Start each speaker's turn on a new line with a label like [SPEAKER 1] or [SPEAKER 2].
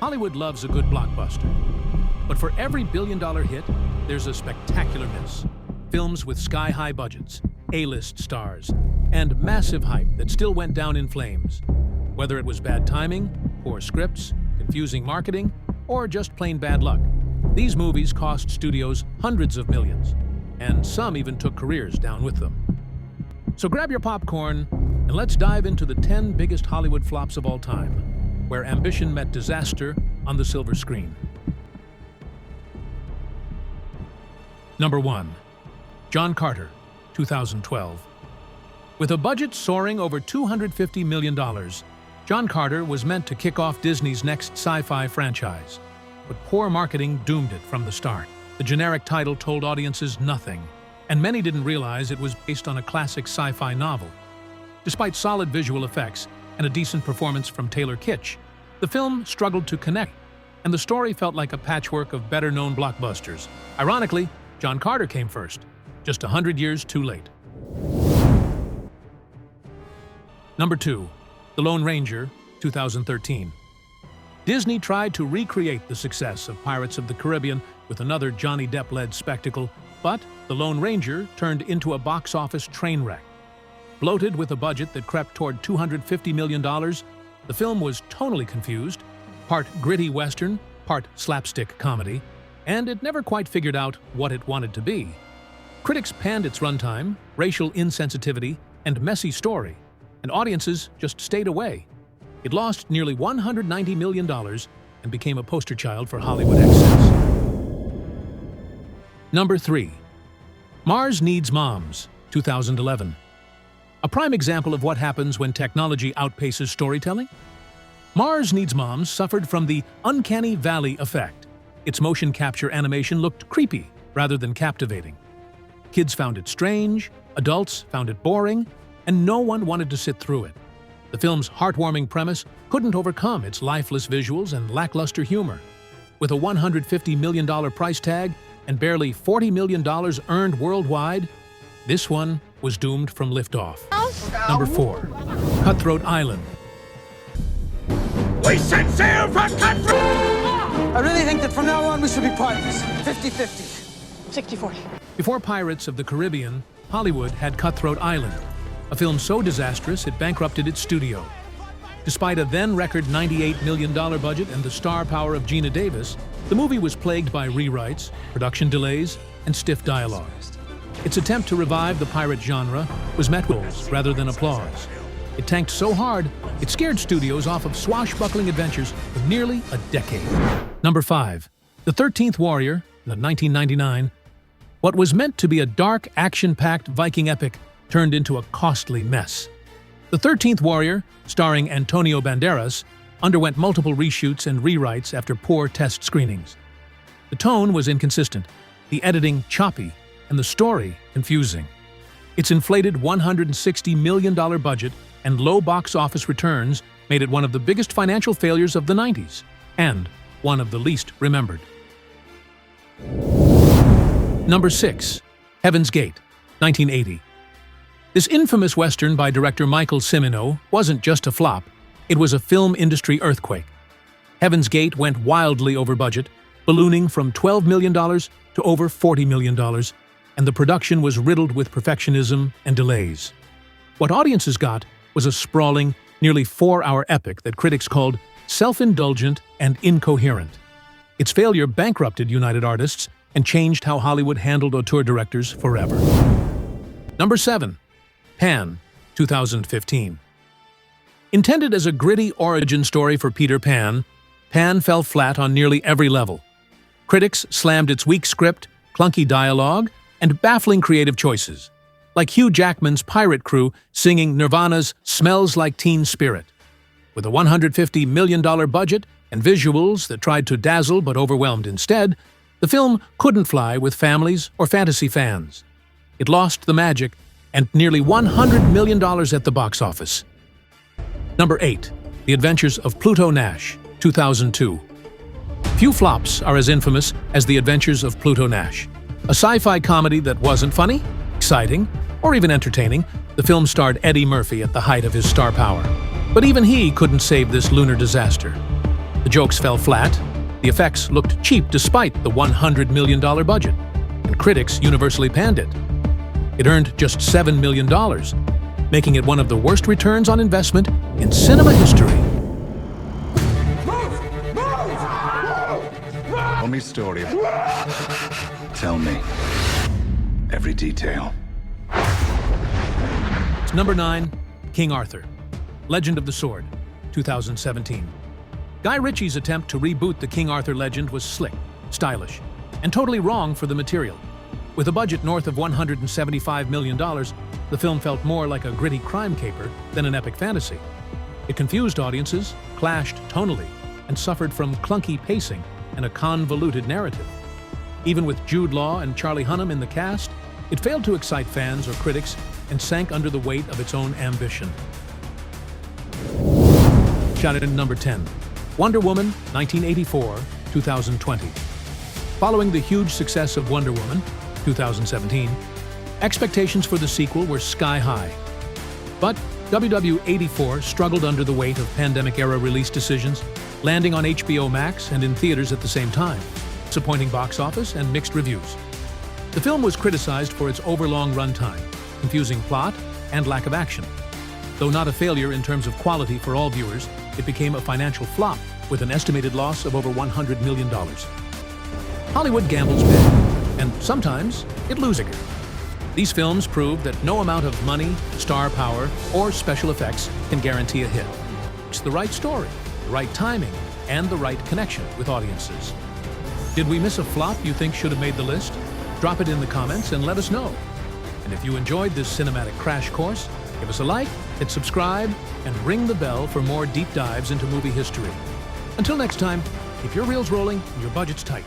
[SPEAKER 1] Hollywood loves a good blockbuster. But for every billion-dollar hit, there's a spectacular miss. Films with sky-high budgets, A-list stars, and massive hype that still went down in flames. Whether it was bad timing, poor scripts, confusing marketing, or just plain bad luck, these movies cost studios hundreds of millions, and some even took careers down with them. So grab your popcorn, and let's dive into the 10 biggest Hollywood flops of all time, where ambition met disaster on the silver screen. Number 1. John Carter, 2012. With a budget soaring over $250 million, John Carter was meant to kick off Disney's next sci-fi franchise. But poor marketing doomed it from the start. The generic title told audiences nothing, and many didn't realize it was based on a classic sci-fi novel. Despite solid visual effects and a decent performance from Taylor Kitsch, the film struggled to connect, and the story felt like a patchwork of better-known blockbusters. Ironically, John Carter came first, just 100 years too late. Number 2. The Lone Ranger, 2013. Disney tried to recreate the success of Pirates of the Caribbean with another Johnny Depp-led spectacle, but The Lone Ranger turned into a box office train wreck. Bloated with a budget that crept toward $250 million, the film was tonally confused, part gritty western, part slapstick comedy, and it never quite figured out what it wanted to be. Critics panned its runtime, racial insensitivity, and messy story, and audiences just stayed away. It lost nearly $190 million and became a poster child for Hollywood excess. Number 3. Mars Needs Moms, 2011. A prime example of what happens when technology outpaces storytelling? Mars Needs Moms suffered from the uncanny valley effect. Its motion capture animation looked creepy rather than captivating. Kids found it strange, adults found it boring, and no one wanted to sit through it. The film's heartwarming premise couldn't overcome its lifeless visuals and lackluster humor. With a $150 million price tag and barely $40 million earned worldwide, this one was doomed from liftoff. Number 4. Cutthroat Island.
[SPEAKER 2] We set sail for Cutthroat!
[SPEAKER 3] I really think that from now on we should be partners. 50-50.
[SPEAKER 4] 60-40.
[SPEAKER 1] Before Pirates of the Caribbean, Hollywood had Cutthroat Island, a film so disastrous it bankrupted its studio. Despite a then-record $98 million budget and the star power of Geena Davis, the movie was plagued by rewrites, production delays, and stiff dialogue. Its attempt to revive the pirate genre was met with goals rather than applause. It tanked so hard, it scared studios off of swashbuckling adventures for nearly a decade. Number 5. The 13th Warrior, 1999. What was meant to be a dark, action-packed Viking epic turned into a costly mess. The 13th Warrior, starring Antonio Banderas, underwent multiple reshoots and rewrites after poor test screenings. The tone was inconsistent, the editing choppy, and the story confusing. Its inflated $160 million budget and low box office returns made it one of the biggest financial failures of the 90s, and one of the least remembered. Number 6. Heaven's Gate, 1980. This infamous Western by director Michael Cimino wasn't just a flop, it was a film industry earthquake. Heaven's Gate went wildly over budget, ballooning from $12 million to over $40 million, and the production was riddled with perfectionism and delays. What audiences got was a sprawling, nearly 4-hour epic that critics called self-indulgent and incoherent. Its failure bankrupted United Artists and changed how Hollywood handled auteur directors forever. Number 7. Pan, 2015. Intended as a gritty origin story for Peter Pan, Pan fell flat on nearly every level. Critics slammed its weak script, clunky dialogue, and baffling creative choices, like Hugh Jackman's pirate crew singing Nirvana's "Smells Like Teen Spirit." With a $150 million budget and visuals that tried to dazzle but overwhelmed instead, the film couldn't fly with families or fantasy fans. It lost the magic and nearly $100 million at the box office. Number 8. The Adventures of Pluto Nash, 2002. Few flops are as infamous as The Adventures of Pluto Nash. A sci-fi comedy that wasn't funny, exciting, or even entertaining, the film starred Eddie Murphy at the height of his star power. But even he couldn't save this lunar disaster. The jokes fell flat, the effects looked cheap despite the $100 million budget, and critics universally panned it. It earned just $7 million, making it one of the worst returns on investment in cinema history.
[SPEAKER 4] Tell me story. Tell me every detail.
[SPEAKER 1] Number 9, King Arthur, Legend of the Sword, 2017. Guy Ritchie's attempt to reboot the King Arthur legend was slick, stylish, and totally wrong for the material. With a budget north of $175 million, the film felt more like a gritty crime caper than an epic fantasy. It confused audiences, clashed tonally, and suffered from clunky pacing and a convoluted narrative. Even with Jude Law and Charlie Hunnam in the cast, it failed to excite fans or critics and sank under the weight of its own ambition. Shot at number 10, Wonder Woman 1984-2020. Following the huge success of Wonder Woman 2017, expectations for the sequel were sky high. But WW84 struggled under the weight of pandemic-era release decisions, landing on HBO Max and in theaters at the same time, disappointing box office and mixed reviews. The film was criticized for its overlong runtime, confusing plot, and lack of action. Though not a failure in terms of quality for all viewers, it became a financial flop with an estimated loss of over $100 million. Hollywood gambles big, and sometimes it loses. These films prove that no amount of money, star power, or special effects can guarantee a hit. It's the right story, the right timing, and the right connection with audiences. Did we miss a flop you think should have made the list? Drop it in the comments and let us know. And if you enjoyed this cinematic crash course, give us a like, hit subscribe, and ring the bell for more deep dives into movie history. Until next time, keep your reels rolling and your budgets tight.